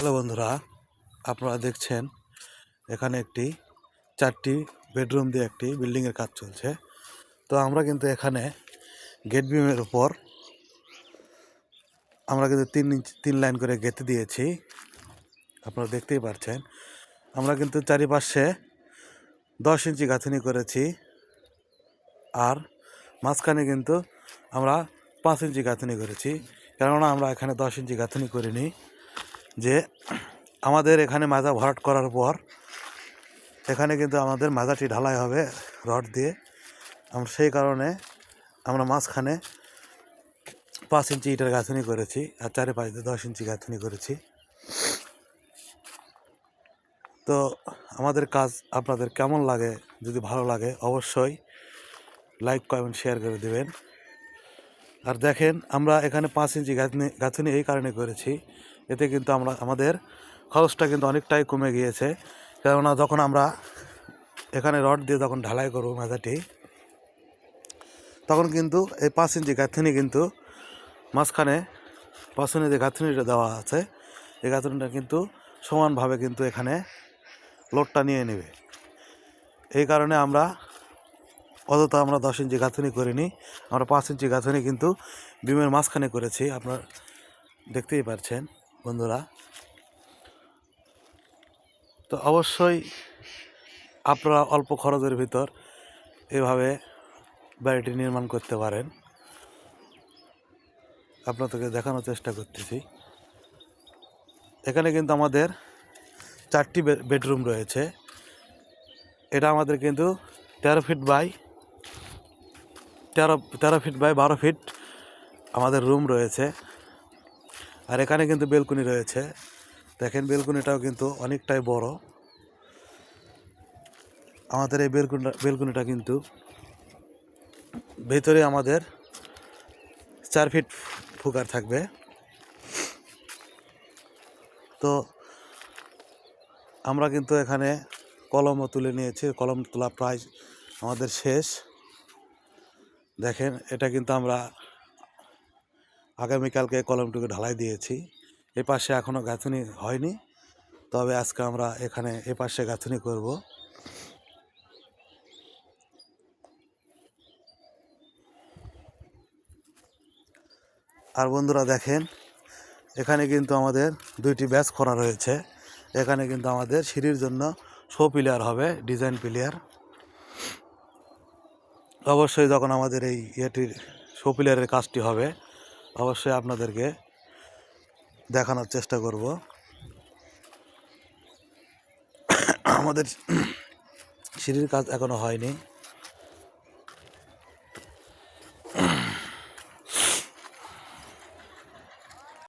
Hello বন্ধুরা, আপনারা দেখছেন এখানে একটি 4টি বেডরুম দিয়ে একটি বিল্ডিংয়ের কাজ চলছে। তো আমরা কিন্তু এখানে গেট বিমের উপর আমরা কিন্তু 3 লাইন করে গেঁথে দিয়েছি। আপনারা দেখতেই পাচ্ছেন। আমরা কিন্তু চারিপাশে 10 ইঞ্চি গাঁথনি করেছি, আর মাঝখানে কিন্তু আমরা 5 ইঞ্চি গাঁথনি করেছি। কেননা আমরা এখানে 10 ইঞ্চি গাঁথনি করিনি, যে আমাদের এখানে মাজা ভরাট করার পর এখানে কিন্তু আমাদের মাজাটি ঢালাই হবে রড দিয়ে। আমরা সেই কারণে আমরা মাঝখানে 5 ইঞ্চি ইটের গাঁথনি করেছি, আর চারিপাশ দিয়ে 10 ইঞ্চি গাঁথনি করেছি। তো আমাদের কাজ আপনাদের কেমন লাগে? যদি ভালো লাগে অবশ্যই লাইক কমেন্ট শেয়ার করে দেবেন। আর দেখেন, আমরা এখানে 5 ইঞ্চি গাঁথনি এই কারণে করেছি, এতে কিন্তু আমাদের খরচটা কিন্তু অনেকটাই কমে গিয়েছে। কেননা যখন আমরা এখানে রড দিয়ে যখন ঢালাই করবো মাজাটি, তখন কিন্তু এই 5 ইঞ্চি গাঁথনি কিন্তু মাঝখানে পাশনে যে গাঁথনিটা দেওয়া আছে, এই গাঁথনিটা কিন্তু সমানভাবে কিন্তু এখানে লোডটা নিয়ে নেবে। এই কারণে আমরা অযথা 10 ইঞ্চি গাঁথনি করিনি, আমরা 5 ইঞ্চি গাঁথনি কিন্তু বিমের মাঝখানে করেছি। আপনারা দেখতেই পাচ্ছেন বন্ধুরা। তো অবশ্যই আপনারা অল্প খরচের ভিতর এভাবে বাড়িটি নির্মাণ করতে পারেন। আপনাদেরকে দেখানোর চেষ্টা করতেছি। এখানে কিন্তু আমাদের 4টি বেডরুম রয়েছে। এটা আমাদের কিন্তু 13 ফিট বাই 12 ফিট আমাদের রুম রয়েছে। আর এখানে কিন্তু বেলকুনি রয়েছে। দেখেন, বেলকুনিটাও কিন্তু অনেকটাই বড়। আমাদের এই বেলকুনিটা কিন্তু ভেতরে আমাদের 4 ফিট ফুকার থাকবে। তো আমরা কিন্তু এখানে কলমও তুলে নিয়েছি, কলম তোলা প্রায় আমাদের শেষ। দেখেন, এটা কিন্তু আমরা আগামীকালকে কলমটুকু ঢালাই দিয়েছি। এ পাশে এখনও গাঁথনি হয়নি, তবে আজকে আমরা এখানে এ পাশে গাঁথনি করব। আর বন্ধুরা দেখেন, এখানে কিন্তু আমাদের 2টি ব্যাচ করা রয়েছে। এখানে কিন্তু আমাদের সিঁড়ির জন্য শো পিলার হবে, ডিজাইন পিলার। অবশ্যই যখন আমাদের এই ইয়েটির শো পিলারের কাজটি হবে, অবশ্যই আপনাদেরকে দেখানোর চেষ্টা করব। আমাদের সিঁড়ির কাজ এখনো হয়নি।